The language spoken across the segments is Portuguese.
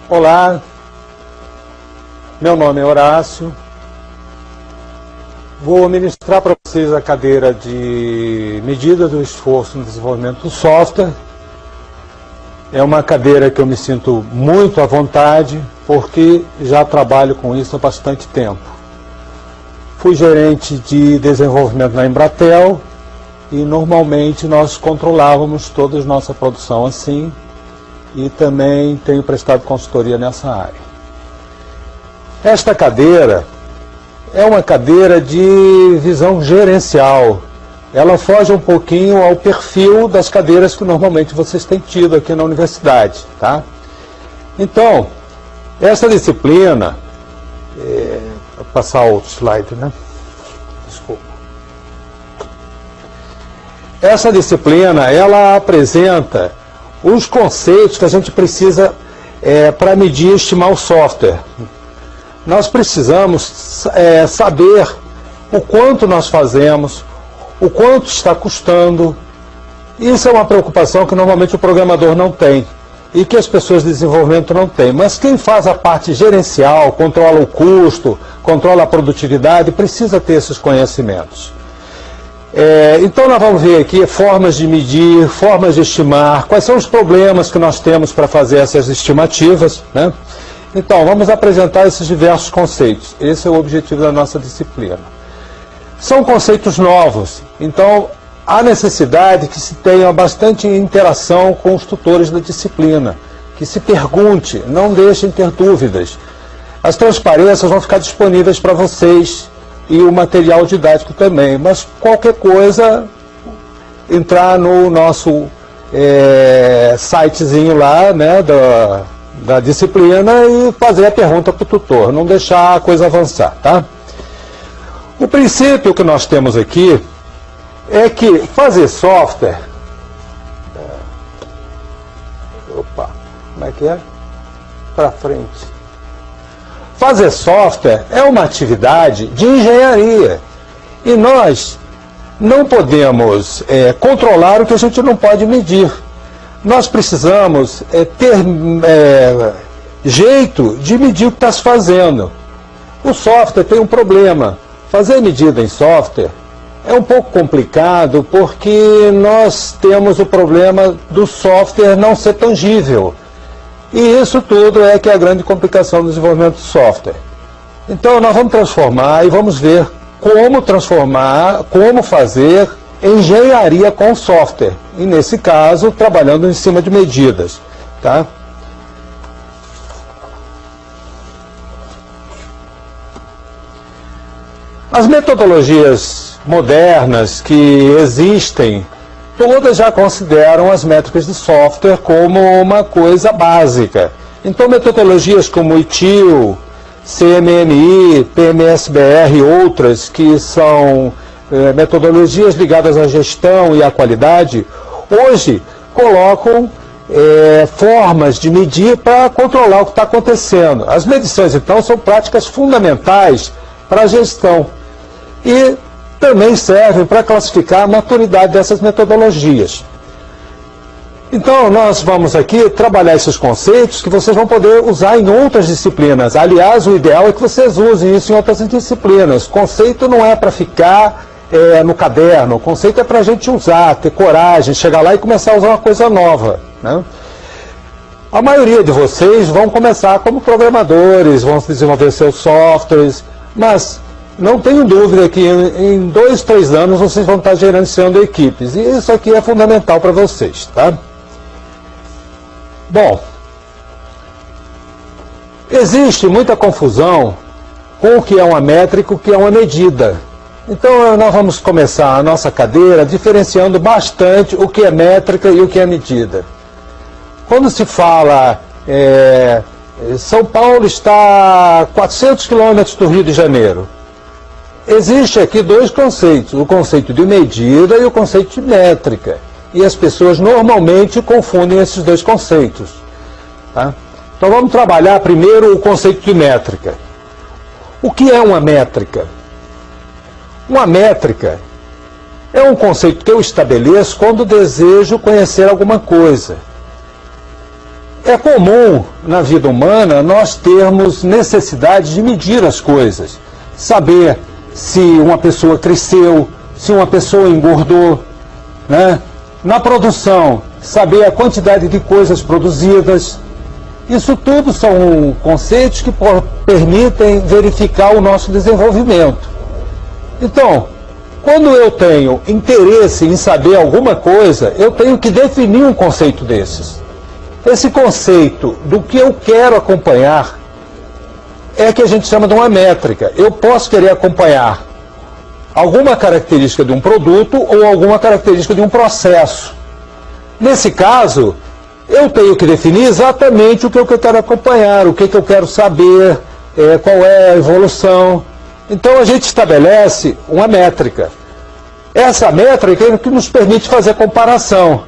Olá, meu nome é Horácio. Vou ministrar para vocês a cadeira de medida do esforço no desenvolvimento do software. É uma cadeira que eu me sinto muito à vontade, porque já trabalho com isso há bastante tempo. Fui gerente de desenvolvimento na Embratel e normalmente nós controlávamos toda a nossa produção assim, e também tenho prestado consultoria nessa área. Esta cadeira é uma cadeira de visão gerencial. Ela foge um pouquinho ao perfil das cadeiras que normalmente vocês têm tido aqui na universidade, tá? Então, essa disciplina... Vou passar outro slide, né? Desculpa. Essa disciplina, ela apresenta os conceitos que a gente precisa para medir e estimar o software. Nós precisamos saber o quanto nós fazemos, o quanto está custando. Isso é uma preocupação que normalmente o programador não tem e que as pessoas de desenvolvimento não têm. Mas quem faz a parte gerencial, controla o custo, controla a produtividade, precisa ter esses conhecimentos. Então nós vamos ver aqui formas de medir, formas de estimar, quais são os problemas que nós temos para fazer essas estimativas, né? Então, vamos apresentar esses diversos conceitos. Esse é o objetivo da nossa disciplina. São conceitos novos, então há necessidade que se tenha bastante interação com os tutores da disciplina, que se pergunte, não deixem ter dúvidas. As transparências vão ficar disponíveis para vocês e o material didático também, mas qualquer coisa, entrar no nosso sitezinho lá, né, da disciplina e fazer a pergunta para o tutor, não deixar a coisa avançar, tá? O princípio que nós temos aqui é que fazer software... Opa, como é que é? Para frente. Fazer software é uma atividade de engenharia e nós não podemos controlar o que a gente não pode medir. Nós precisamos ter jeito de medir o que está se fazendo. O software tem um problema. Fazer medida em software é um pouco complicado porque nós temos o problema do software não ser tangível. E isso tudo é que é a grande complicação do desenvolvimento de software. Então nós vamos transformar e vamos ver como transformar, como fazer engenharia com software. E nesse caso, trabalhando em cima de medidas, tá? As metodologias modernas que existem, todas já consideram as métricas de software como uma coisa básica. Então, metodologias como ITIL, CMMI, PMSBR e outras, que são metodologias ligadas à gestão e à qualidade, hoje colocam formas de medir para controlar o que está acontecendo. As medições, então, são práticas fundamentais para a gestão e também servem para classificar a maturidade dessas metodologias. Então, nós vamos aqui trabalhar esses conceitos que vocês vão poder usar em outras disciplinas. Aliás, o ideal é que vocês usem isso em outras disciplinas. Conceito não é para ficar no caderno, o conceito é para a gente usar, ter coragem, chegar lá e começar a usar uma coisa nova, né? A maioria de vocês vão começar como programadores, vão desenvolver seus softwares, mas não tenho dúvida que em 2, 3 anos vocês vão estar gerenciando equipes. E isso aqui é fundamental para vocês, tá? Bom, existe muita confusão com o que é uma métrica e o que é uma medida. Então nós vamos começar a nossa cadeira diferenciando bastante o que é métrica e o que é medida. Quando se fala São Paulo está a 400 quilômetros do Rio de Janeiro, existe aqui dois conceitos, o conceito de medida e o conceito de métrica. E as pessoas normalmente confundem esses dois conceitos, tá? Então vamos trabalhar primeiro o conceito de métrica. O que é uma métrica? Uma métrica é um conceito que eu estabeleço quando desejo conhecer alguma coisa. É comum na vida humana nós termos necessidade de medir as coisas, saber se uma pessoa cresceu, se uma pessoa engordou, né? Na produção, saber a quantidade de coisas produzidas. Isso tudo são conceitos que permitem verificar o nosso desenvolvimento. Então, quando eu tenho interesse em saber alguma coisa, eu tenho que definir um conceito desses. Esse conceito do que eu quero acompanhar é que a gente chama de uma métrica. Eu posso querer acompanhar alguma característica de um produto ou alguma característica de um processo. Nesse caso, eu tenho que definir exatamente o que eu quero acompanhar, o que eu quero saber, qual é a evolução. Então a gente estabelece uma métrica. Essa métrica é o que nos permite fazer comparação.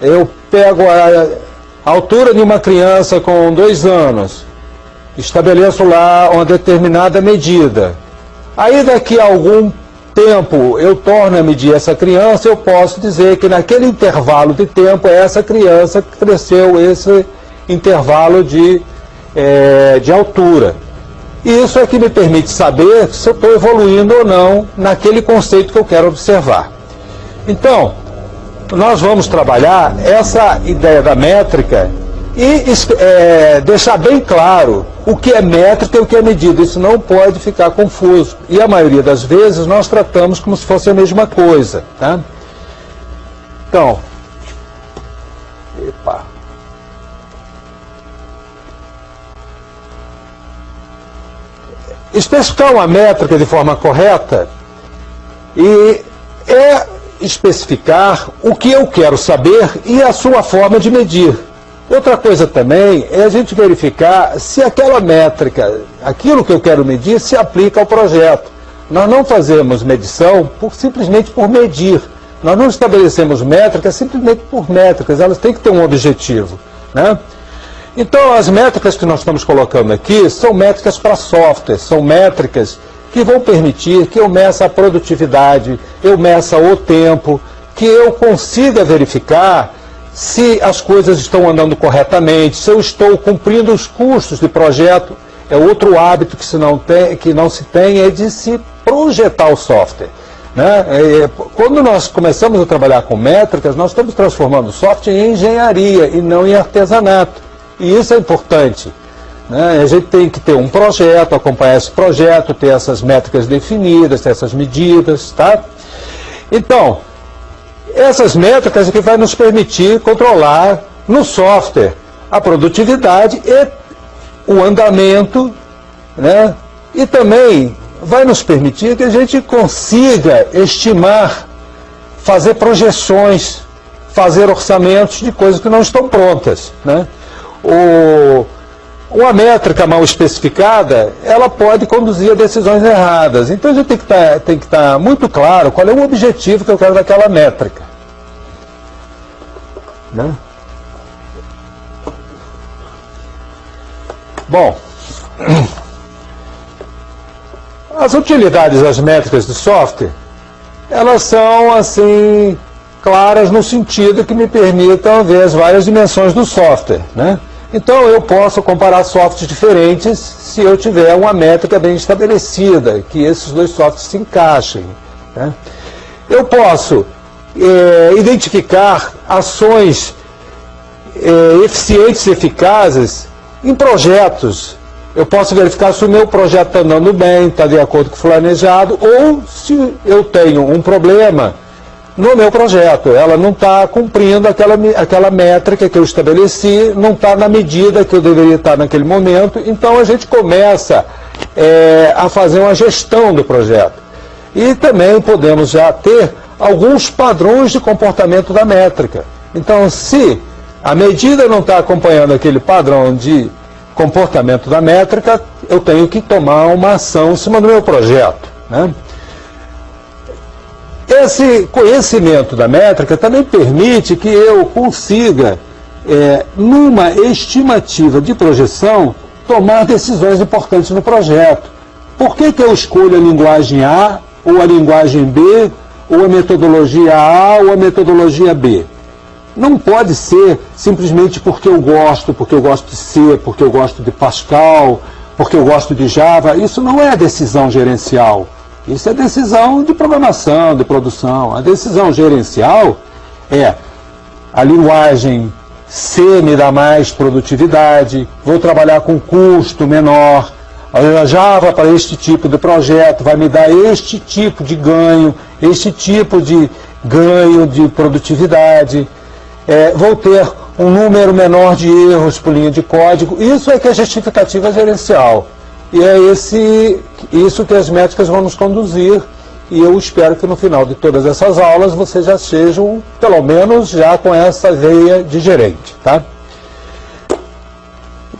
Eu pego a altura de uma criança com 2 anos, estabeleço lá uma determinada medida. Aí daqui a algum tempo eu torno a medir essa criança, eu posso dizer que naquele intervalo de tempo é essa criança que cresceu esse intervalo de altura. E isso é que me permite saber se eu estou evoluindo ou não naquele conceito que eu quero observar. Então, nós vamos trabalhar essa ideia da métrica e deixar bem claro o que é métrica e o que é medida. Isso não pode ficar confuso. E a maioria das vezes nós tratamos como se fosse a mesma coisa. Tá? Então, especificar uma métrica de forma correta é especificar o que eu quero saber e a sua forma de medir. Outra coisa também é a gente verificar se aquela métrica, aquilo que eu quero medir, se aplica ao projeto. Nós não fazemos medição simplesmente por medir. Nós não estabelecemos métricas simplesmente por métricas, elas têm que ter um objetivo, né? Então, as métricas que nós estamos colocando aqui são métricas para software, são métricas que vão permitir que eu meça a produtividade, eu meça o tempo, que eu consiga verificar se as coisas estão andando corretamente, se eu estou cumprindo os custos de projeto. É outro hábito que não se tem, é de se projetar o software, né? Quando nós começamos a trabalhar com métricas, nós estamos transformando o software em engenharia e não em artesanato. E isso é importante, né? A gente tem que ter um projeto, acompanhar esse projeto, ter essas métricas definidas, ter essas medidas, tá? Então, essas métricas é que vai nos permitir controlar no software a produtividade e o andamento, né? E também vai nos permitir que a gente consiga estimar, fazer projeções, fazer orçamentos de coisas que não estão prontas, né? Uma métrica mal especificada, ela pode conduzir a decisões erradas. Então a gente tem que estar muito claro qual é o objetivo que eu quero daquela métrica, né? Bom, as utilidades das métricas de software, elas são assim claras no sentido que me permitam ver as várias dimensões do software, né? Então eu posso comparar softwares diferentes se eu tiver uma métrica bem estabelecida, que esses dois softwares se encaixem, né? Eu posso identificar ações eficientes e eficazes em projetos. Eu posso verificar se o meu projeto está andando bem, está de acordo com o planejado, ou se eu tenho um problema no meu projeto, ela não está cumprindo aquela métrica que eu estabeleci, não está na medida que eu deveria estar naquele momento. Então a gente começa a fazer uma gestão do projeto. E também podemos já ter alguns padrões de comportamento da métrica. Então, se a medida não está acompanhando aquele padrão de comportamento da métrica, eu tenho que tomar uma ação em cima do meu projeto, né? Esse conhecimento da métrica também permite que eu consiga, numa estimativa de projeção, tomar decisões importantes no projeto. Por que eu escolho a linguagem A, ou a linguagem B, ou a metodologia A, ou a metodologia B? não pode ser simplesmente porque eu gosto de C, porque eu gosto de Pascal, porque eu gosto de Java. Isso não é decisão gerencial. Isso é decisão de programação, de produção. A decisão gerencial é a linguagem C me dá mais produtividade, vou trabalhar com custo menor, a Java para este tipo de projeto vai me dar este tipo de ganho, este tipo de ganho de produtividade, vou ter um número menor de erros por linha de código. Isso é que é justificativa gerencial. E é isso que as métricas vão nos conduzir. E eu espero que no final de todas essas aulas vocês já sejam, pelo menos, já com essa veia de gerente. Tá?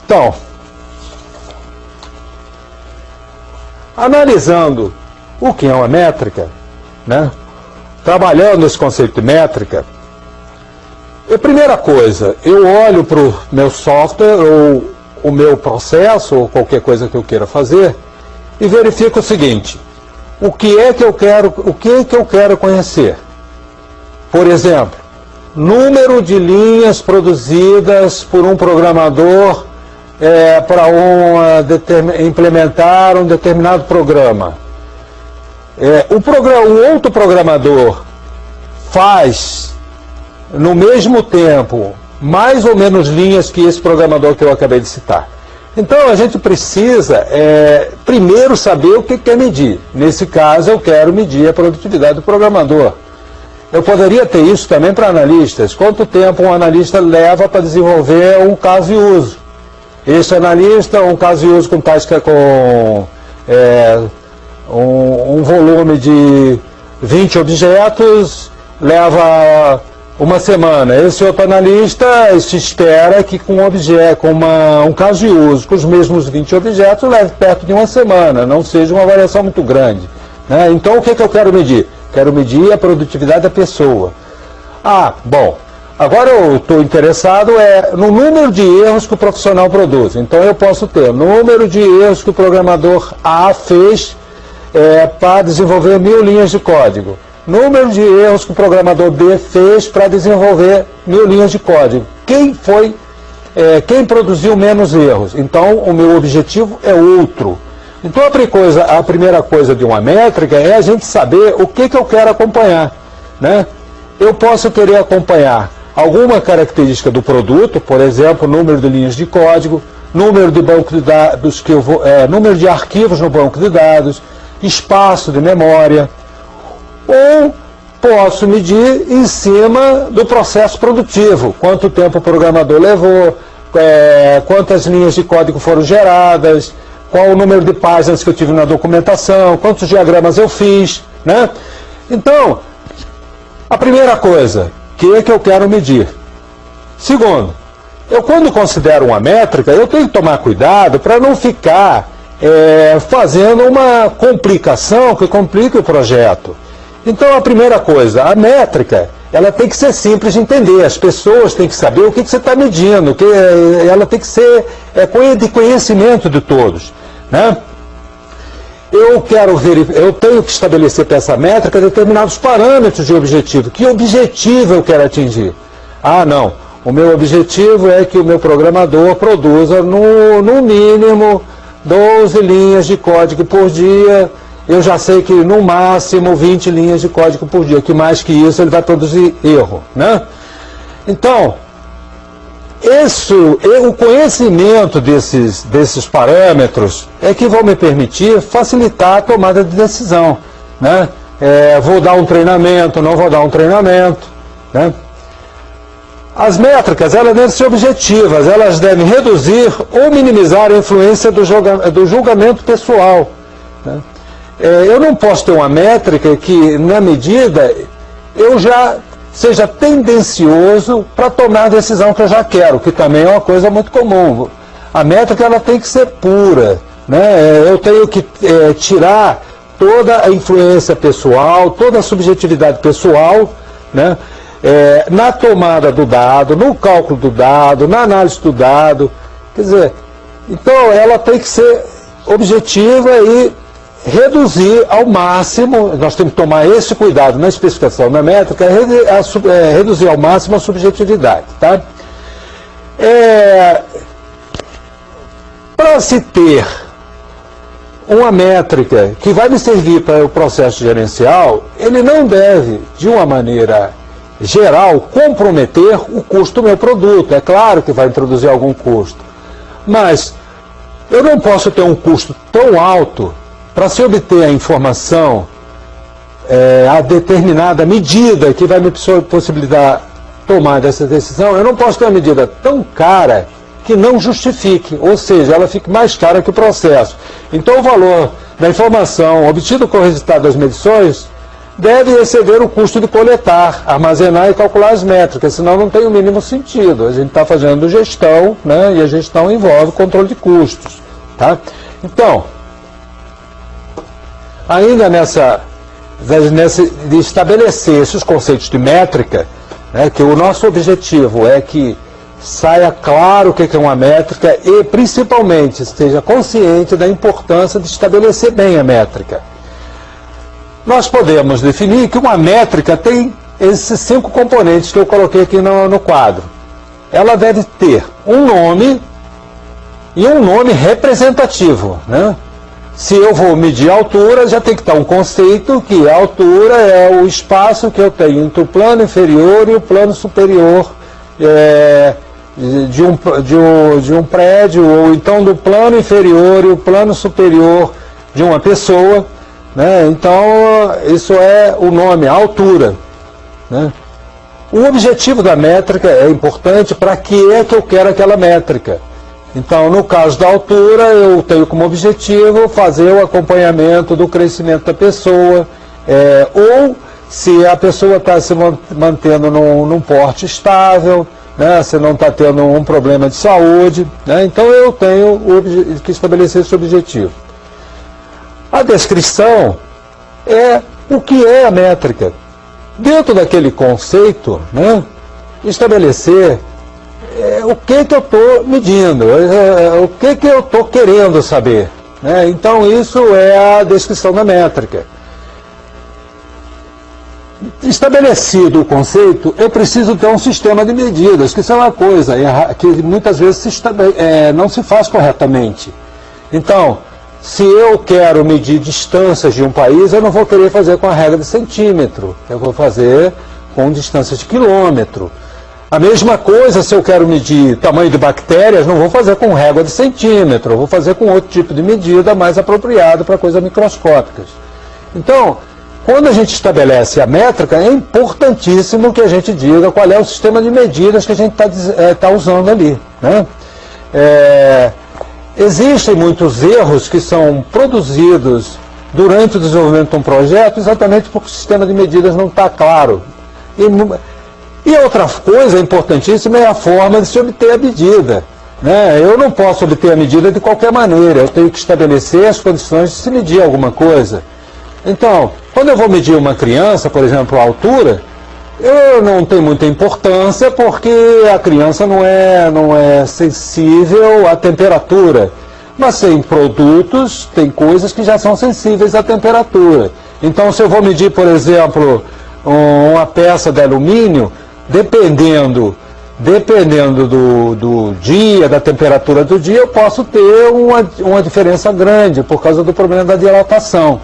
Então, analisando o que é uma métrica, né? Trabalhando esse conceito de métrica, a primeira coisa, eu olho para o meu software, ou o meu processo, ou qualquer coisa que eu queira fazer, e verifico o seguinte: o que é que eu quero conhecer? Por exemplo, número de linhas produzidas por um programador para implementar um determinado programa. O outro programador faz, no mesmo tempo, mais ou menos linhas que esse programador que eu acabei de citar. Então a gente precisa primeiro saber o que quer medir. Nesse caso eu quero medir a produtividade do programador. Eu poderia ter isso também para analistas. Quanto tempo um analista leva para desenvolver um caso de uso? Este analista, um caso de uso com um volume de 20 objetos, leva uma semana. Esse outro analista se espera que com um caso de uso com os mesmos 20 objetos leve perto de uma semana, não seja uma variação muito grande. Né? Então o que eu quero medir? Quero medir a produtividade da pessoa. Bom, agora eu estou interessado no número de erros que o profissional produz. Então eu posso ter o número de erros que o programador A fez para desenvolver 1000 linhas de código. Número de erros que o programador B fez para desenvolver 1000 linhas de código. Quem produziu menos erros? Então, o meu objetivo é outro. Então, a primeira coisa de uma métrica é a gente saber o que eu quero acompanhar. Né? Eu posso querer acompanhar alguma característica do produto, por exemplo, número de linhas de código, número de banco de dados número de arquivos no banco de dados, espaço de memória. Ou posso medir em cima do processo produtivo, quanto tempo o programador levou, quantas linhas de código foram geradas, qual o número de páginas que eu tive na documentação, quantos diagramas eu fiz. Né? Então, a primeira coisa, o que eu quero medir? Segundo, quando considero uma métrica, eu tenho que tomar cuidado para não ficar fazendo uma complicação que complique o projeto. Então, a primeira coisa, a métrica, ela tem que ser simples de entender. As pessoas têm que saber o que você está medindo, ela tem que ser de conhecimento de todos. Né? Eu tenho que estabelecer para essa métrica determinados parâmetros de objetivo. Que objetivo eu quero atingir? Não, o meu objetivo é que o meu programador produza no mínimo 12 linhas de código por dia. Eu já sei que no máximo 20 linhas de código por dia, que mais que isso ele vai produzir erro. Né? Então, o conhecimento desses parâmetros é que vão me permitir facilitar a tomada de decisão. Né? Vou dar um treinamento, não vou dar um treinamento. Né? As métricas, elas devem ser objetivas, elas devem reduzir ou minimizar a influência do julgamento pessoal. Né? Eu não posso ter uma métrica que, na medida, eu já seja tendencioso para tomar a decisão que eu já quero, que também é uma coisa muito comum. A métrica ela tem que ser pura. Né? Eu tenho que tirar toda a influência pessoal, toda a subjetividade pessoal, né? Na tomada do dado, no cálculo do dado, na análise do dado. Quer dizer, então ela tem que ser objetiva e reduzir ao máximo, nós temos que tomar esse cuidado na especificação da métrica, reduzir ao máximo a subjetividade. Tá? Para se ter uma métrica que vai me servir para o processo gerencial, ele não deve, de uma maneira geral, comprometer o custo do meu produto. É claro que vai introduzir algum custo, mas eu não posso ter um custo tão alto para se obter a informação a determinada medida que vai me possibilitar tomar dessa decisão. Eu não posso ter uma medida tão cara que não justifique, ou seja, ela fique mais cara que o processo. Então o valor da informação obtido com o resultado das medições deve exceder o custo de coletar, armazenar e calcular as métricas, senão não tem o mínimo sentido. A gente está fazendo gestão, né, e a gestão envolve controle de custos. Tá? Então, ainda de estabelecer esses conceitos de métrica, né, que o nosso objetivo é que saia claro o que é uma métrica e, principalmente, esteja consciente da importância de estabelecer bem a métrica. Nós podemos definir que uma métrica tem esses 5 componentes que eu coloquei aqui no quadro. Ela deve ter um nome e um nome representativo, né? Se eu vou medir a altura, já tem que estar um conceito que a altura é o espaço que eu tenho entre o plano inferior e o plano superior de um prédio, ou então do plano inferior e o plano superior de uma pessoa, né? Então, isso é o nome, a altura, né? O objetivo da métrica é importante para que é que eu quero aquela métrica. Então, no caso da altura, eu tenho como objetivo fazer o acompanhamento do crescimento da pessoa, ou se a pessoa está se mantendo num porte estável, né, se não está tendo um problema de saúde, né, então eu tenho que estabelecer esse objetivo. A descrição é o que é a métrica. Dentro daquele conceito, né, estabelecer o que eu estou medindo, o que eu estou querendo saber, né? Então isso é a descrição da métrica. Estabelecido o conceito, eu preciso ter um sistema de medidas, que isso é uma coisa que muitas vezes não se faz corretamente. Então, se eu quero medir distâncias de um país, eu não vou querer fazer com a regra de centímetro, eu vou fazer com distâncias de quilômetro. A mesma coisa, se eu quero medir tamanho de bactérias, não vou fazer com régua de centímetro, eu vou fazer com outro tipo de medida mais apropriado para coisas microscópicas. Então, quando a gente estabelece a métrica, é importantíssimo que a gente diga qual é o sistema de medidas que a gente está usando ali, né? Existem muitos erros que são produzidos durante o desenvolvimento de um projeto exatamente porque o sistema de medidas não está claro. E outra coisa importantíssima é a forma de se obter a medida, né? Eu não posso obter a medida de qualquer maneira, eu tenho que estabelecer as condições de se medir alguma coisa. Então, quando eu vou medir uma criança, por exemplo, a altura, eu não tenho muita importância porque a criança não é sensível à temperatura. Mas tem produtos, tem coisas que já são sensíveis à temperatura. Então, se eu vou medir, por exemplo, uma peça de alumínio, dependendo do dia, da temperatura do dia, eu posso ter uma diferença grande por causa do problema da dilatação.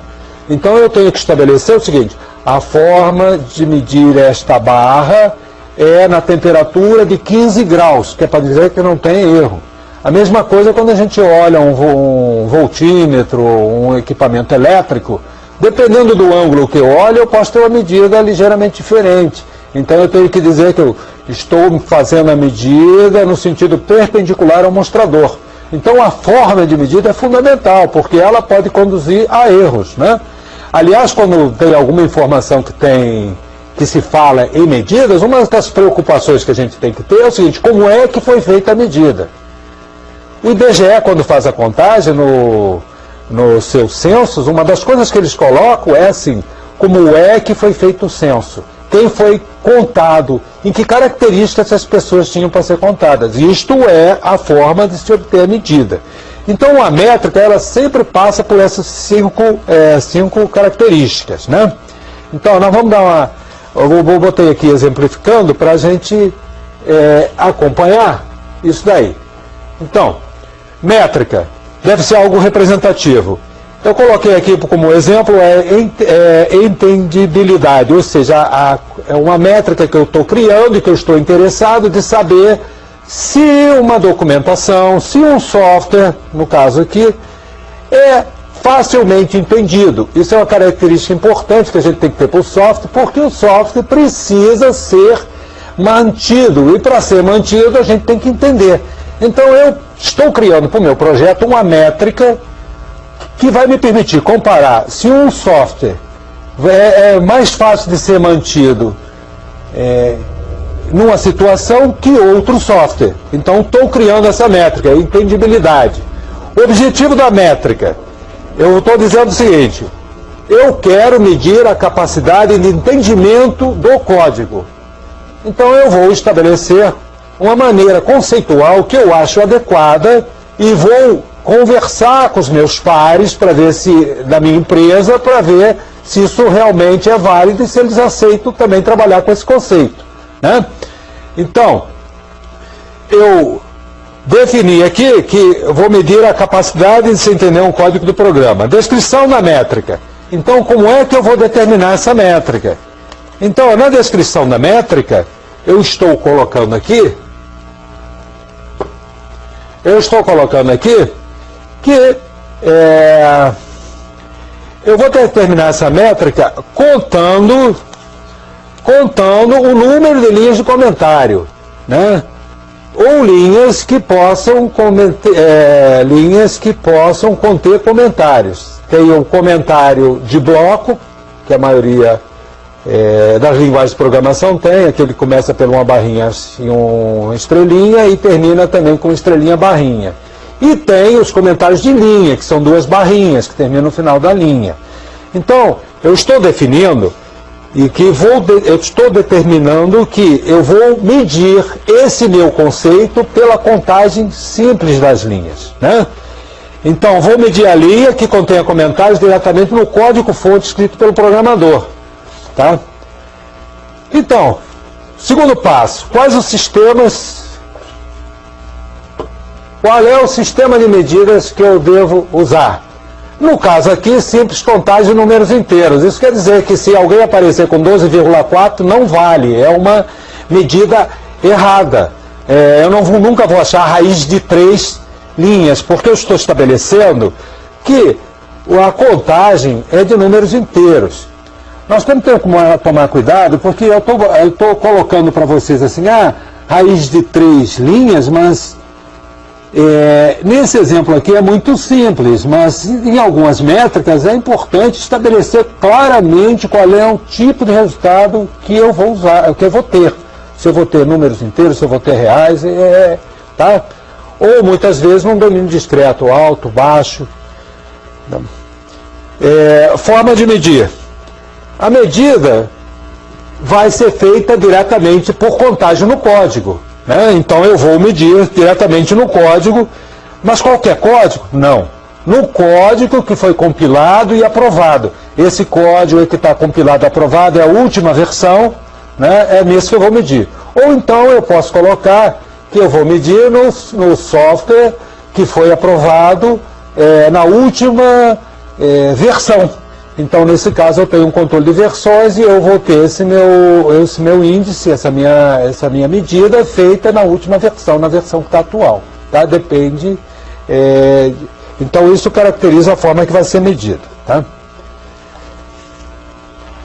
Então eu tenho que estabelecer o seguinte: a forma de medir esta barra é na temperatura de 15 graus, que é para dizer que não tem erro. A mesma coisa quando a gente olha um voltímetro, um equipamento elétrico, dependendo do ângulo que eu olho, eu posso ter uma medida ligeiramente diferente. Então eu tenho que dizer que eu estou fazendo a medida no sentido perpendicular ao mostrador. Então a forma de medida é fundamental, porque ela pode conduzir a erros, né? Aliás, quando tem alguma informação que se fala em medidas, uma das preocupações que a gente tem que ter é o seguinte: como é que foi feita a medida? O IBGE, quando faz a contagem nos seus censos, uma das coisas que eles colocam é assim: como é que foi feito o censo? Quem foi contado? Em que características as pessoas tinham para ser contadas? Isto é a forma de se obter a medida. Então, uma métrica, ela sempre passa por essas cinco características, né? Então, nós vamos dar uma... Eu botei aqui exemplificando para a gente acompanhar isso daí. Então, métrica deve ser algo representativo. Eu coloquei aqui como exemplo entendibilidade, ou seja, é uma métrica que eu estou criando e que eu estou interessado de saber se uma documentação, se um software, no caso aqui, é facilmente entendido. Isso é uma característica importante que a gente tem que ter para o software, porque o software precisa ser mantido, e para ser mantido a gente tem que entender. Então eu estou criando para o meu projeto uma métrica que vai me permitir comparar se um software é mais fácil de ser mantido numa situação que outro software. Então estou criando essa métrica, entendibilidade. O objetivo da métrica, eu estou dizendo o seguinte: eu quero medir a capacidade de entendimento do código. Então eu vou estabelecer uma maneira conceitual que eu acho adequada e vou conversar com os meus pares para ver se, da minha empresa, para ver se isso realmente é válido e se eles aceitam também trabalhar com esse conceito, né? Então, eu defini aqui que eu vou medir a capacidade de se entender um código do programa. Descrição da métrica. Então, como é que eu vou determinar essa métrica? Então, na descrição da métrica, eu estou colocando aqui que eu vou determinar essa métrica contando o número de linhas de comentário, né? Ou linhas que possam conter comentários. Tem o comentário de bloco, que a maioria das linguagens de programação tem, aquele que começa por uma barrinha assim, uma estrelinha e termina também com estrelinha barrinha. E tem os comentários de linha, que são duas barrinhas, que terminam no final da linha. Então, eu estou definindo eu estou determinando que eu vou medir esse meu conceito pela contagem simples das linhas, né? Então, vou medir a linha que contém comentários diretamente no código-fonte escrito pelo programador, tá? Então, segundo passo, qual é o sistema de medidas que eu devo usar? No caso aqui, simples contagem de números inteiros. Isso quer dizer que se alguém aparecer com 12,4, não vale. É uma medida errada. Eu nunca vou achar a raiz de 3 linhas, porque eu estou estabelecendo que a contagem é de números inteiros. Nós temos que tomar cuidado, porque eu estou colocando para vocês assim, raiz de 3 linhas, mas nesse exemplo aqui é muito simples, mas em algumas métricas é importante estabelecer claramente qual é o tipo de resultado que eu vou usar, que eu vou ter. Se eu vou ter números inteiros, se eu vou ter reais, tá? Ou muitas vezes num domínio discreto, alto, baixo. Forma de medir. A medida vai ser feita diretamente por contagem no código, né? Então eu vou medir diretamente no código, mas qualquer código? Não. No código que foi compilado e aprovado. Esse código que está compilado e aprovado é a última versão, né? É nisso que eu vou medir. Ou então eu posso colocar que eu vou medir no software que foi aprovado na última versão. Então, nesse caso, eu tenho um controle de versões e eu vou ter esse meu índice, essa minha medida feita na última versão, na versão que está atual. Tá? Depende. Então, isso caracteriza a forma que vai ser medida. Tá?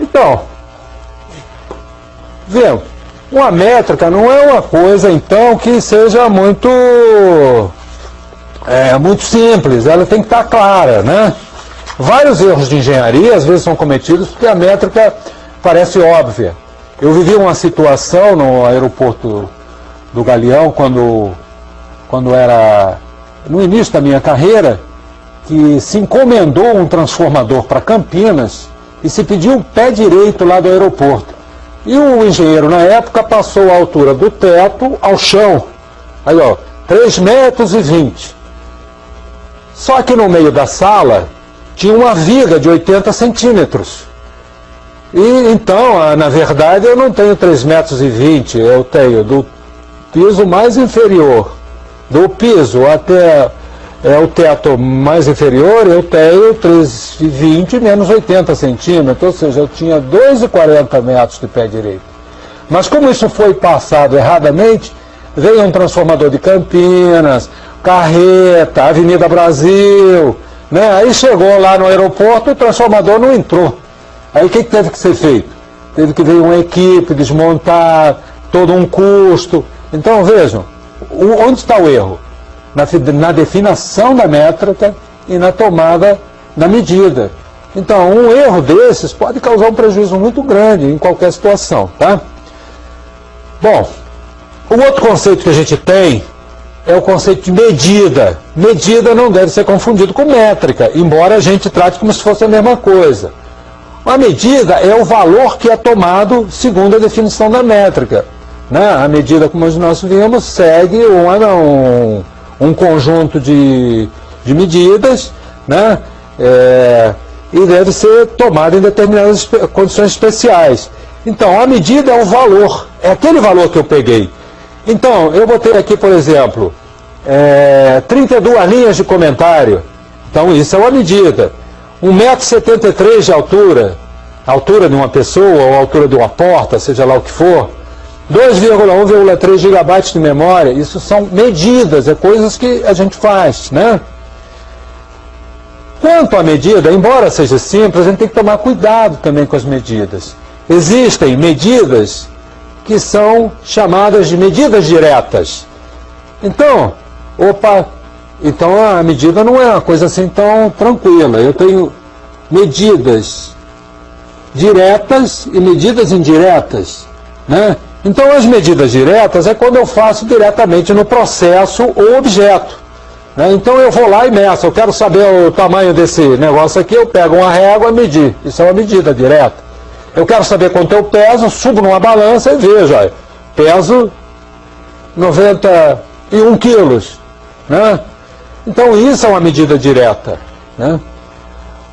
Então, vendo, uma métrica não é uma coisa, então, que seja muito simples. Ela tem que estar clara, né? Vários erros de engenharia, às vezes, são cometidos porque a métrica parece óbvia. Eu vivi uma situação no aeroporto do Galeão, quando era no início da minha carreira, que se encomendou um transformador para Campinas e se pediu o pé direito lá do aeroporto. E o engenheiro, na época, passou a altura do teto ao chão. Aí, ó, 3,20 metros. Só que no meio da sala tinha uma viga de 80 centímetros. E então, na verdade, eu não tenho 3,20 m, eu tenho do piso mais inferior, do piso até o teto mais inferior, eu tenho 3,20 menos 80 centímetros, ou seja, eu tinha 2,40 metros de pé direito. Mas como isso foi passado erradamente, veio um transformador de Campinas, carreta, Avenida Brasil, né? Aí chegou lá no aeroporto, o transformador não entrou. Aí o que teve que ser feito? Teve que vir uma equipe, desmontar, todo um custo. Então vejam, onde está o erro? Na definição da métrica e na tomada da medida. Então um erro desses pode causar um prejuízo muito grande em qualquer situação, tá? Bom, o outro conceito que a gente tem é o conceito de medida. Medida não deve ser confundido com métrica, embora a gente trate como se fosse a mesma coisa. A medida é o valor que é tomado segundo a definição da métrica, né? A medida, como nós vimos, segue um conjunto de medidas, né? E deve ser tomada em determinadas condições especiais. Então, a medida é o valor, é aquele valor que eu peguei. Então, eu botei aqui, por exemplo, 32 linhas de comentário. Então, isso é uma medida. 1,73 m de altura, a altura de uma pessoa ou a altura de uma porta, seja lá o que for. 2,1,3 GB de memória, isso são medidas, é coisas que a gente faz, né? Quanto à medida, embora seja simples, a gente tem que tomar cuidado também com as medidas. Existem medidas que são chamadas de medidas diretas. Então, então a medida não é uma coisa assim tão tranquila. Eu tenho medidas diretas e medidas indiretas, né? Então as medidas diretas é quando eu faço diretamente no processo ou objeto, né? Então eu vou lá e meço, eu quero saber o tamanho desse negócio aqui, eu pego uma régua e medir. Isso é uma medida direta. Eu quero saber quanto eu peso, subo numa balança e vejo, olha, peso 91 quilos, né? Então isso é uma medida direta, né?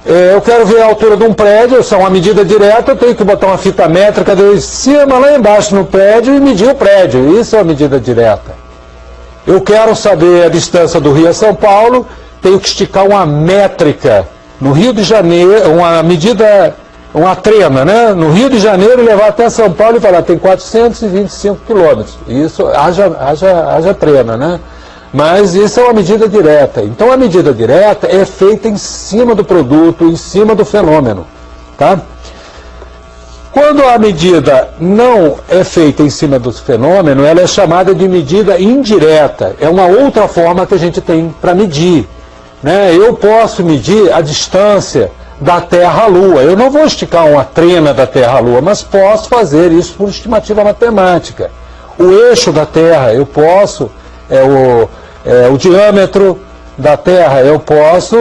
Eu quero ver a altura de um prédio, isso é uma medida direta, eu tenho que botar uma fita métrica de cima lá embaixo no prédio e medir o prédio, isso é uma medida direta. Eu quero saber a distância do Rio a São Paulo, tenho que esticar uma métrica no Rio de Janeiro, uma medida, uma trena, né? No Rio de Janeiro, levar até São Paulo e falar, tem 425 quilômetros. Isso, haja trena, né? Mas isso é uma medida direta. Então a medida direta é feita em cima do produto, em cima do fenômeno, tá? Quando a medida não é feita em cima do fenômeno, ela é chamada de medida indireta. É uma outra forma que a gente tem para medir, né? Eu posso medir a distância da Terra à Lua. Eu não vou esticar uma trena da Terra à Lua, mas posso fazer isso por estimativa matemática. O eixo da Terra, eu posso, o diâmetro da Terra, eu posso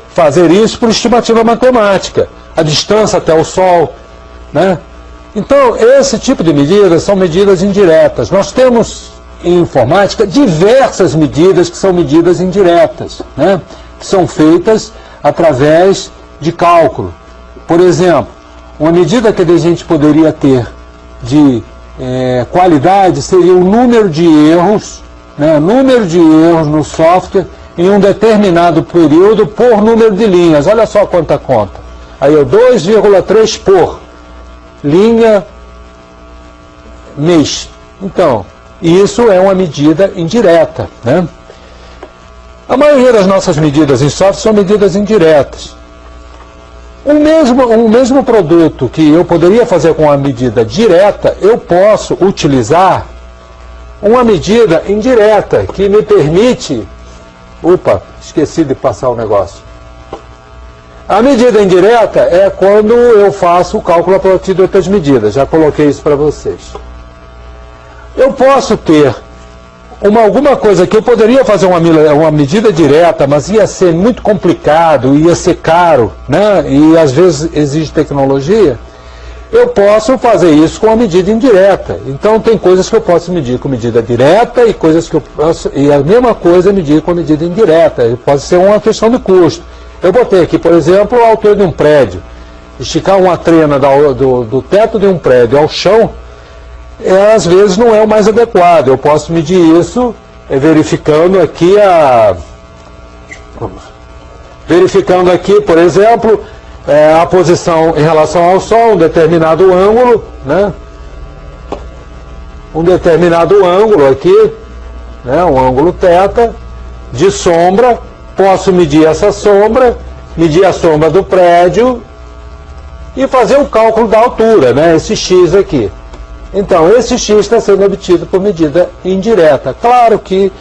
fazer isso por estimativa matemática. A distância até o Sol, né? Então, esse tipo de medidas são medidas indiretas. Nós temos em informática diversas medidas que são medidas indiretas, né? Que são feitas através de cálculo. Por exemplo, uma medida que a gente poderia ter de qualidade seria o número de erros, né? Número de erros no software em um determinado período por número de linhas. Olha só quanta conta. Aí eu 2,3 por linha mês. Então, isso é uma medida indireta, né? A maioria das nossas medidas em software são medidas indiretas. O mesmo produto que eu poderia fazer com uma medida direta, eu posso utilizar uma medida indireta que me permite... Opa, esqueci de passar o negócio. A medida indireta é quando eu faço o cálculo a partir de outras medidas. Já coloquei isso para vocês. Eu posso ter alguma coisa que eu poderia fazer uma medida direta, mas ia ser muito complicado, ia ser caro, né? E às vezes exige tecnologia. eu posso fazer isso com a medida indireta. Então tem coisas que eu posso medir com medida direta e coisas que eu posso, e a mesma coisa medir com a medida indireta. Pode ser uma questão de custo. Eu botei aqui, por exemplo, a altura de um prédio. Esticar uma trena do teto de um prédio ao chão, às vezes não é o mais adequado. Eu posso medir isso verificando aqui por exemplo, a posição em relação ao Sol, um determinado ângulo, né? Um determinado ângulo aqui, né? Um ângulo θ, de sombra. Posso medir essa sombra, medir a sombra do prédio e fazer o cálculo da altura, né? Esse x aqui. Então, esse x está sendo obtido por medida indireta. Claro que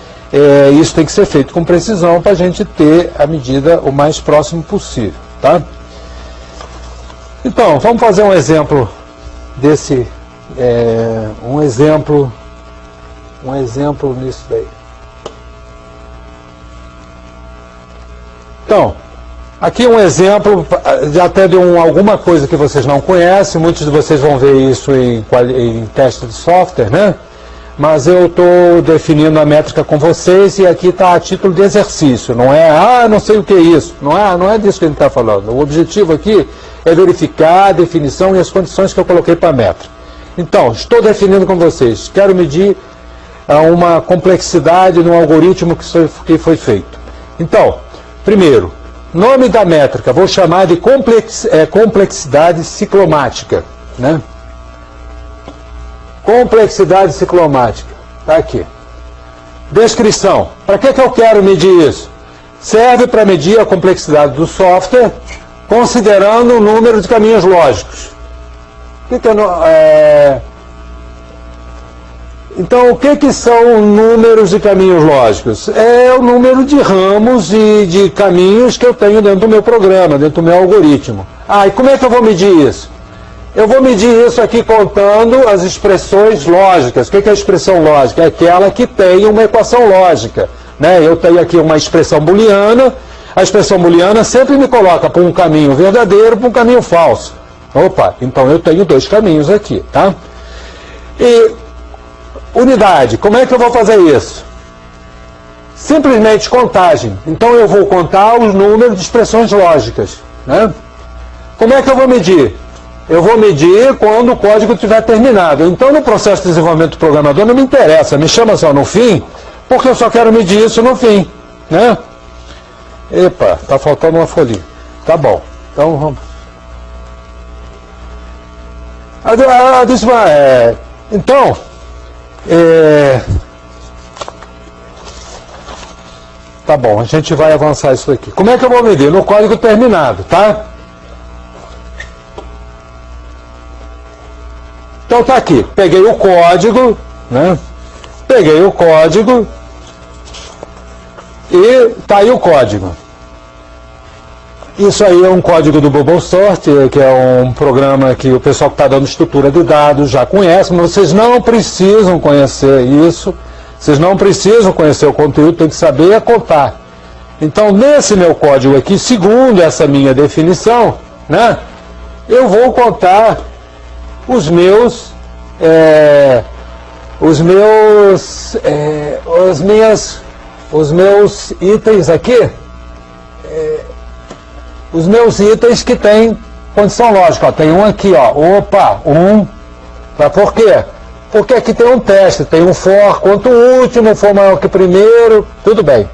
isso tem que ser feito com precisão para a gente ter a medida o mais próximo possível, tá? Então, vamos fazer um exemplo desse, um exemplo nisso daí. Então, aqui um exemplo até de alguma coisa que vocês não conhecem, muitos de vocês vão ver isso em teste de software, né? Mas eu estou definindo a métrica com vocês e aqui está a título de exercício, não é, não sei o que é isso, não é disso que a gente está falando. O objetivo aqui é verificar a definição e as condições que eu coloquei para a métrica. Então, estou definindo com vocês, quero medir uma complexidade no algoritmo que foi feito. Então, primeiro, nome da métrica, vou chamar de complexidade ciclomática, né? Complexidade ciclomática, está aqui. Descrição, para que eu quero medir isso? Serve para medir a complexidade do software, considerando o número de caminhos lógicos. Então, o que são números de caminhos lógicos? É o número de ramos e de caminhos que eu tenho dentro do meu programa, dentro do meu algoritmo. E como é que eu vou medir isso? Eu vou medir isso aqui contando as expressões lógicas. O que é a expressão lógica? É aquela que tem uma equação lógica, né? Eu tenho aqui uma expressão booleana. A expressão booleana sempre me coloca para um caminho verdadeiro, para um caminho falso. Opa, então eu tenho dois caminhos aqui, tá? E unidade, como é que eu vou fazer isso? Simplesmente contagem. Então eu vou contar os números de expressões lógicas, né? Como é que eu vou medir? Eu vou medir quando o código estiver terminado. Então no processo de desenvolvimento do programador não me interessa, me chama só no fim, porque eu só quero medir isso no fim, né? Epa, tá faltando uma folhinha. Tá bom, então vamos. Então, tá bom, a gente vai avançar isso aqui. Como é que eu vou medir? No código terminado, tá? Então tá aqui, peguei o código, né? Peguei o código e tá aí o código. Isso aí é um código do BubbleSort, que é um programa que o pessoal que está dando estrutura de dados já conhece, mas vocês não precisam conhecer isso, vocês não precisam conhecer o conteúdo, tem que saber contar. Então, nesse meu código aqui, segundo essa minha definição, né, eu vou contar os meus itens aqui, os meus itens que tem condição lógica. Ó, tem um aqui, ó, por quê? Porque aqui tem um teste, tem um for, quanto o último for maior que o primeiro, tudo bem.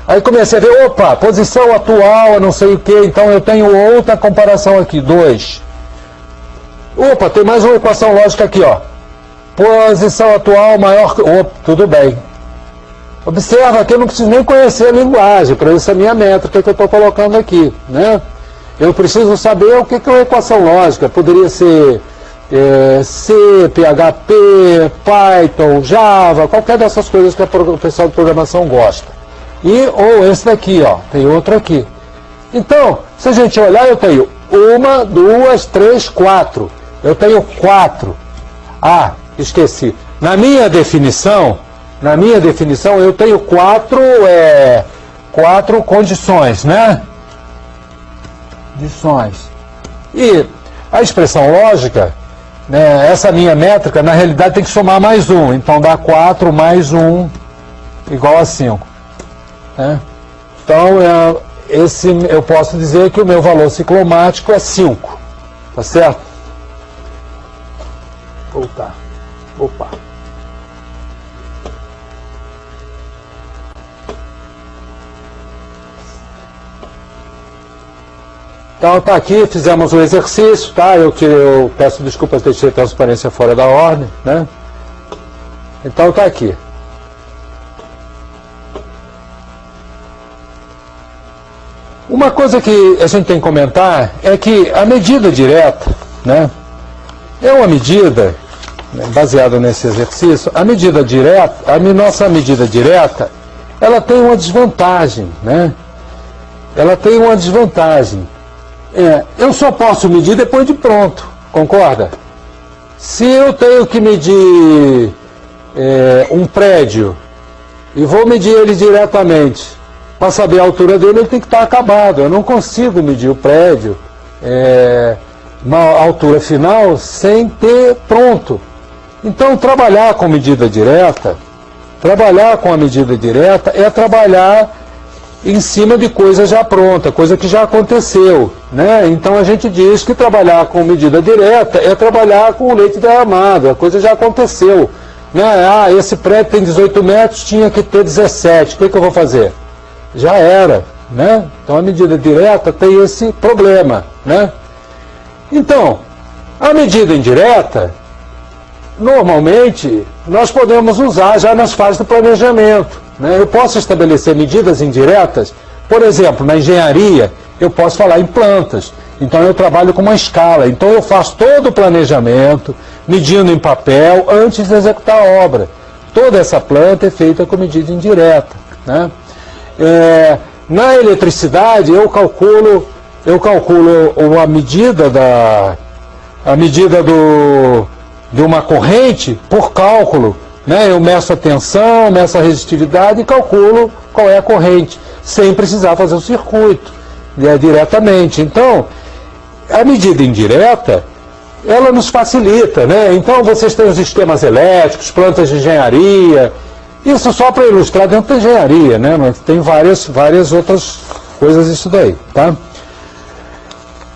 Aí comecei a ver, posição atual, não sei o que, então eu tenho outra comparação aqui, 2. Tem mais uma equação lógica aqui, ó. Posição atual maior que... tudo bem. Observa que eu não preciso nem conhecer a linguagem, para essa minha métrica que eu estou colocando aqui, né? Eu preciso saber o que é uma equação lógica. Poderia ser C, PHP, Python, Java, qualquer dessas coisas que o pessoal de programação gosta. Ou esse daqui, ó, tem outro aqui. Então, se a gente olhar, eu tenho 1, 2, 3, 4. Eu tenho 4. Esqueci. Na minha definição, eu tenho 4 condições, né? E a expressão lógica, né, essa minha métrica, na realidade, tem que somar mais 1. Então, dá 4 mais 1 igual a 5. Né? Então, eu posso dizer que o meu valor ciclomático é 5. Tá certo? Voltar. Opa. Então tá aqui, fizemos o exercício, tá? Eu peço desculpas, deixei a transparência fora da ordem, né? Então tá aqui. Uma coisa que a gente tem que comentar é que a medida direta, né? É uma medida, né, baseada nesse exercício, a medida direta, nossa medida direta, ela tem uma desvantagem, né? Ela tem uma desvantagem. Eu só posso medir depois de pronto, concorda? Se eu tenho que medir um prédio e vou medir ele diretamente para saber a altura dele, ele tem que estar acabado. Eu não consigo medir o prédio na altura final sem ter pronto. Então, trabalhar com medida direta, trabalhar com a medida direta é trabalhar em cima de coisa já pronta, coisa que já aconteceu, né? Então a gente diz que trabalhar com medida direta é trabalhar com o leite derramado, a coisa já aconteceu, né? Ah, esse prédio tem 18 metros, tinha que ter 17, o que eu vou fazer? Já era, né? Então a medida direta tem esse problema, né? Então, a medida indireta, normalmente, nós podemos usar já nas fases do planejamento. Eu posso estabelecer medidas indiretas, por exemplo, na engenharia, eu posso falar em plantas. Então eu trabalho com uma escala. Então eu faço todo o planejamento, medindo em papel, antes de executar a obra. Toda essa planta é feita com medida indireta, né? Na eletricidade, eu calculo a medida de uma corrente por cálculo. Eu meço a tensão, meço a resistividade e calculo qual é a corrente, sem precisar fazer o circuito diretamente. Então, a medida indireta, ela nos facilita, né? Então, vocês têm os sistemas elétricos, plantas de engenharia, isso só para ilustrar dentro da engenharia, né? Mas tem várias outras coisas isso daí, tá?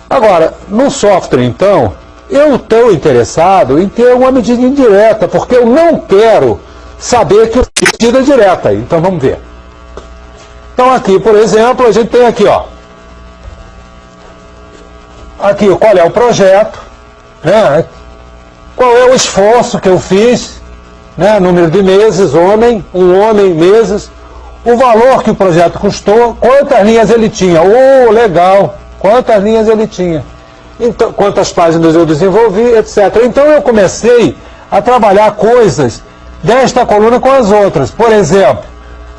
Agora, no software, então, eu estou interessado em ter uma medida indireta, porque eu não quero saber que eu tenho medida direta. Então vamos ver. Então aqui, por exemplo, a gente tem aqui, ó. Aqui, qual é o projeto, né? Qual é o esforço que eu fiz, né? Número de meses, um homem, meses, o valor que o projeto custou, quantas linhas ele tinha. Legal, quantas linhas ele tinha. Então, quantas páginas eu desenvolvi, etc. Então eu comecei a trabalhar coisas desta coluna com as outras. Por exemplo,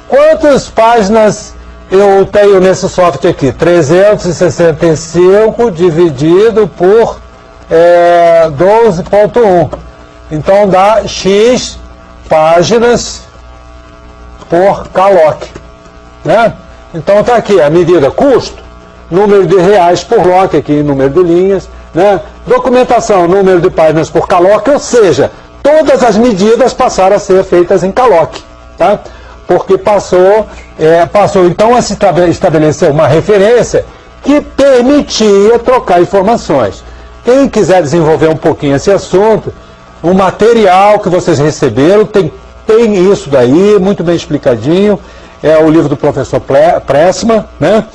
quantas páginas eu tenho nesse software aqui? 365 dividido por 12.1. Então dá X páginas por caloc, né? Então está aqui a medida custo, número de reais por loc, aqui número de linhas, né? Documentação, número de páginas por caloc, ou seja, todas as medidas passaram a ser feitas em caloc, tá? Porque passou então a se estabelecer uma referência que permitia trocar informações. Quem quiser desenvolver um pouquinho esse assunto, o material que vocês receberam tem isso daí, muito bem explicadinho, é o livro do professor Pressman, né?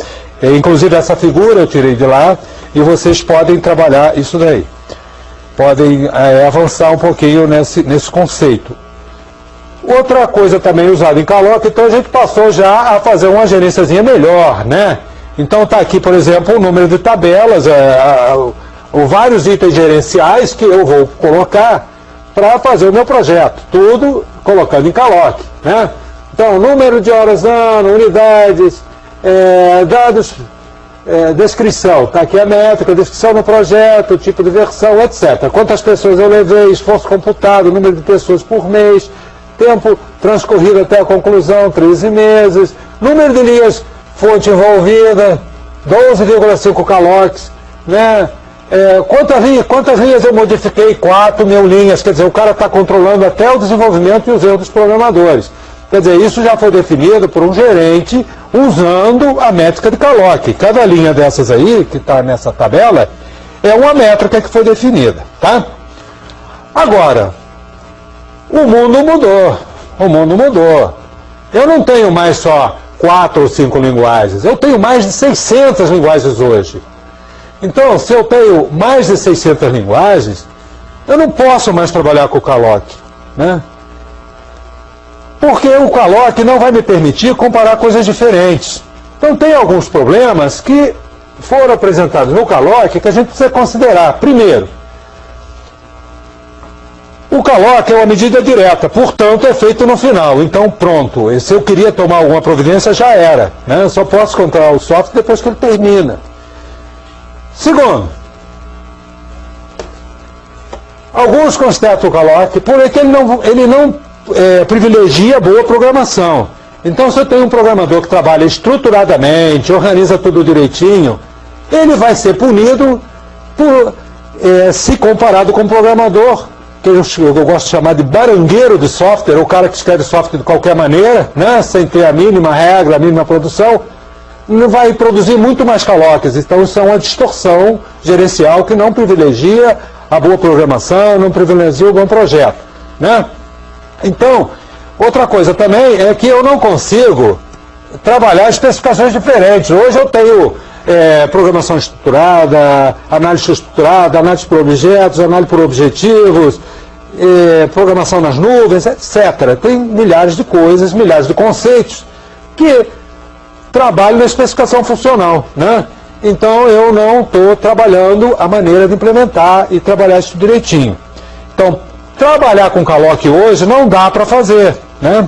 Inclusive essa figura eu tirei de lá, e vocês podem trabalhar isso daí. Podem avançar um pouquinho nesse conceito. Outra coisa também usada em caloc, então a gente passou já a fazer uma gerênciazinha melhor, né? Então está aqui, por exemplo, o número de tabelas, vários itens gerenciais que eu vou colocar para fazer o meu projeto, tudo colocando em caloc, né? Então, número de horas ano, unidades, dados, descrição, está aqui a métrica, descrição do projeto, tipo de versão, etc. Quantas pessoas eu levei, esforço computado, número de pessoas por mês, tempo transcorrido até a conclusão, 13 meses, número de linhas fonte envolvida, 12,5 calocs, né? quantas linhas eu modifiquei? 4.000 linhas. Quer dizer, o cara está controlando até o desenvolvimento e os erros dos programadores. Quer dizer, isso já foi definido por um gerente usando a métrica de Kalloch. Cada linha dessas aí, que está nessa tabela, é uma métrica que foi definida. Tá? Agora, o mundo mudou. O mundo mudou. Eu não tenho mais só 4 ou 5 linguagens. Eu tenho mais de 600 linguagens hoje. Então, se eu tenho mais de 600 linguagens, eu não posso mais trabalhar com o Kalloch, né? Porque o Kalloch não vai me permitir comparar coisas diferentes. Então, tem alguns problemas que foram apresentados no Kalloch que a gente precisa considerar. Primeiro, o Kalloch é uma medida direta, portanto, é feito no final. Então, pronto. Se eu queria tomar alguma providência, já era, né? Eu só posso controlar o software depois que ele termina. Segundo, alguns constatam o Kalloch porque ele não privilegia boa programação. Então, se eu tenho um programador que trabalha estruturadamente, organiza tudo direitinho, ele vai ser punido por se comparado com um programador que eu gosto de chamar de barangueiro de software, o cara que escreve software de qualquer maneira, né, sem ter a mínima regra, a mínima produção, vai produzir muito mais Kallochs. Então isso é uma distorção gerencial que não privilegia a boa programação, não privilegia o bom projeto, né? Então, outra coisa também é que eu não consigo trabalhar especificações diferentes. Hoje eu tenho programação estruturada, análise estruturada, análise por objetos, análise por objetivos, programação nas nuvens, etc. Tem milhares de coisas, milhares de conceitos que trabalho na especificação funcional, né? Então eu não estou trabalhando a maneira de implementar e trabalhar isso direitinho. Então, trabalhar com Kalloch hoje não dá para fazer, né?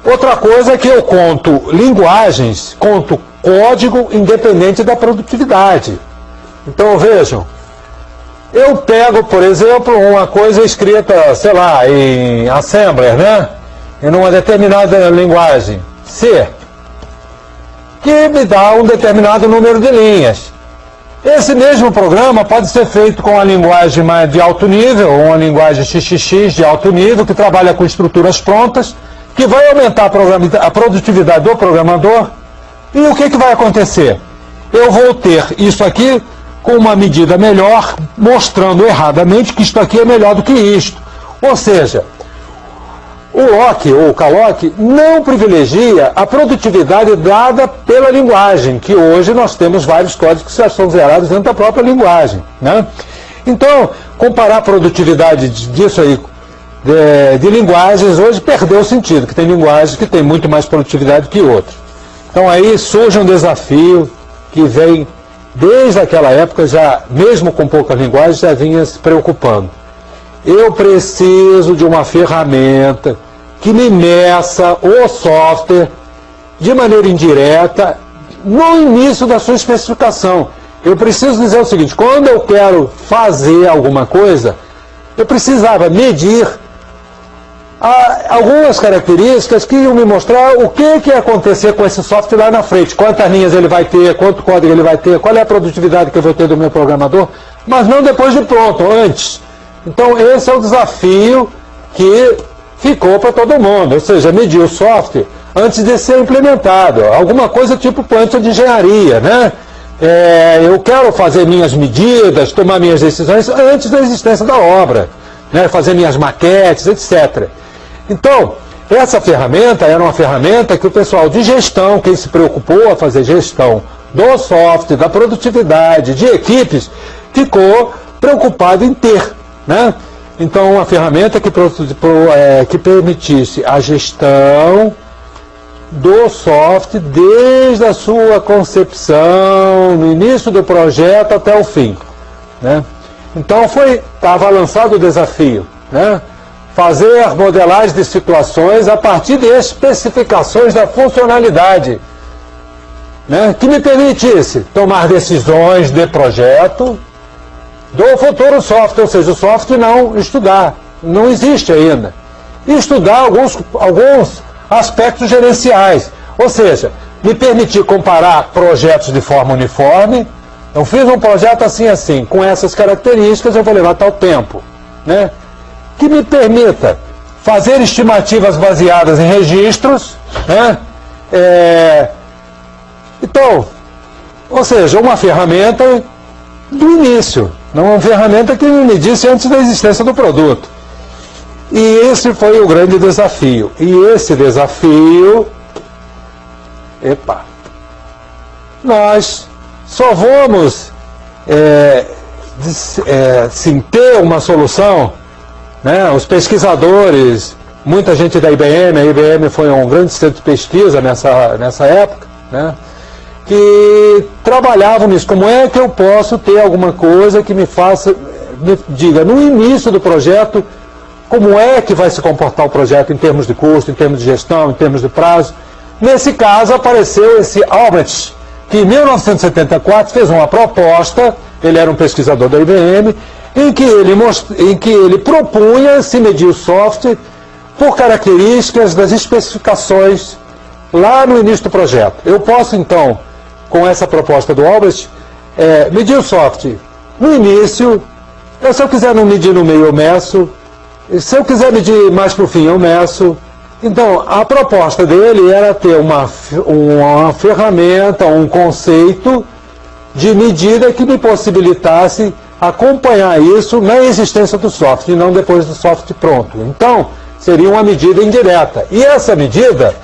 Outra coisa é que eu conto linguagens, conto código independente da produtividade. Então vejam, eu pego, por exemplo, uma coisa escrita, sei lá, em Assembler, né? Em uma determinada linguagem, C, que me dá um determinado número de linhas. Esse mesmo programa pode ser feito com uma linguagem de alto nível, uma linguagem XXX de alto nível, que trabalha com estruturas prontas, que vai aumentar a produtividade do programador. E o que vai acontecer? Eu vou ter isso aqui com uma medida melhor, mostrando erradamente que isto aqui é melhor do que isto. Ou seja, o Kalloch não privilegia a produtividade dada pela linguagem, que hoje nós temos vários códigos que já são zerados dentro da própria linguagem, né? Então, comparar a produtividade disso aí de linguagens hoje perdeu o sentido, que tem linguagens que têm muito mais produtividade que outras. Então aí surge um desafio que vem desde aquela época, já mesmo com poucas linguagens, já vinha se preocupando. Eu preciso de uma ferramenta que me meça o software de maneira indireta no início da sua especificação. Eu preciso dizer o seguinte: quando eu quero fazer alguma coisa, eu precisava medir algumas características que iam me mostrar o que ia acontecer com esse software lá na frente, quantas linhas ele vai ter, quanto código ele vai ter, qual é a produtividade que eu vou ter do meu programador, mas não depois de pronto, antes. Então esse é o desafio que ficou para todo mundo, ou seja, medir o software antes de ser implementado, alguma coisa tipo planta de engenharia, né? Eu quero fazer minhas medidas, tomar minhas decisões antes da existência da obra, né? Fazer minhas maquetes, etc. Então, essa ferramenta era uma ferramenta que o pessoal de gestão, quem se preocupou a fazer gestão do software, da produtividade, de equipes, ficou preocupado em ter, né? Então, uma ferramenta que permitisse a gestão do software desde a sua concepção, no início do projeto até o fim, né? Então estava lançado o desafio, né? Fazer modelagem de situações a partir de especificações da funcionalidade, né? Que me permitisse tomar decisões de projeto do futuro software, ou seja, o software não estudar, não existe ainda. E estudar alguns aspectos gerenciais, ou seja, me permitir comparar projetos de forma uniforme, Eu fiz um projeto assim, com essas características, eu vou levar tal tempo, né? Que me permita fazer estimativas baseadas em registros, né? Então, ou seja, uma ferramenta do início, não uma ferramenta que me disse antes da existência do produto. E esse foi o grande desafio. E esse desafio, nós só vamos sim, ter uma solução, né? Os pesquisadores, muita gente da IBM, a IBM foi um grande centro de pesquisa nessa época, né? Que trabalhavam nisso. Como é que eu posso ter alguma coisa que me diga no início do projeto como é que vai se comportar o projeto em termos de custo, em termos de gestão, em termos de prazo. Nesse caso apareceu esse Albrecht, que em 1974 fez uma proposta, ele era um pesquisador da IBM, em que ele propunha se medir o software por características das especificações lá no início do projeto. Eu posso então, com essa proposta do Albrecht, medir o software no início. Se eu quiser não medir no meio, eu meço. Se eu quiser medir mais para o fim, eu meço. Então, a proposta dele era ter uma ferramenta, um conceito de medida que me possibilitasse acompanhar isso na existência do software, e não depois do software pronto. Então, seria uma medida indireta. E essa medida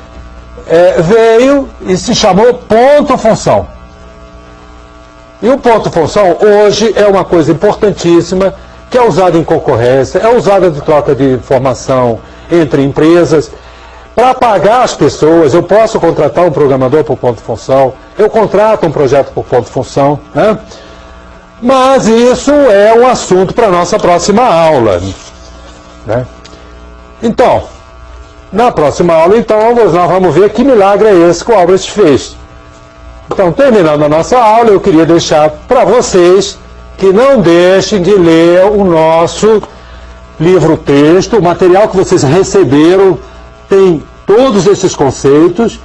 veio e se chamou ponto-função. E o ponto-função hoje é uma coisa importantíssima, que é usada em concorrência, é usada de troca de informação entre empresas. Para pagar as pessoas, eu posso contratar um programador por ponto-função, eu contrato um projeto por ponto-função, né? Mas isso é um assunto para a nossa próxima aula, né? Então, na próxima aula, então, nós vamos ver que milagre é esse que o Albrecht fez. Então, terminando a nossa aula, eu queria deixar para vocês que não deixem de ler o nosso livro-texto. O material que vocês receberam tem todos esses conceitos.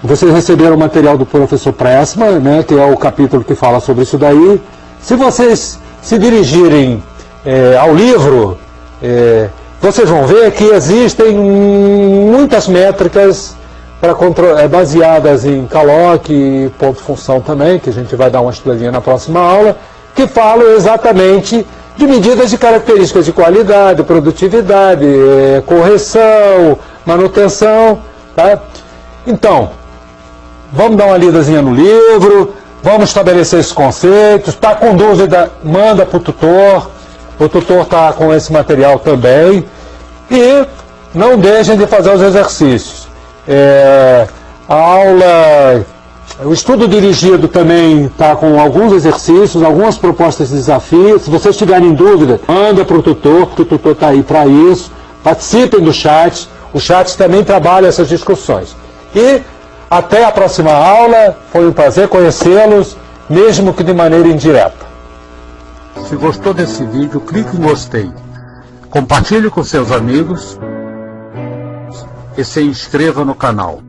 Vocês receberam o material do professor Pressman, né, que é o capítulo que fala sobre isso daí. Se vocês se dirigirem ao livro, vocês vão ver que existem muitas métricas baseadas em Calloc e ponto-função também, que a gente vai dar uma estudadinha na próxima aula, que falam exatamente de medidas de características de qualidade, produtividade, correção, manutenção, tá? Então, vamos dar uma lidazinha no livro, vamos estabelecer esses conceitos. Está com dúvida, manda para o tutor está com esse material também, e não deixem de fazer os exercícios. A aula, o estudo dirigido também está com alguns exercícios, algumas propostas de desafio. Se vocês tiverem dúvida, manda para o tutor, porque o tutor está aí para isso. Participem do chat, o chat também trabalha essas discussões. E até a próxima aula, foi um prazer conhecê-los, mesmo que de maneira indireta. Se gostou desse vídeo, clique em gostei, compartilhe com seus amigos e se inscreva no canal.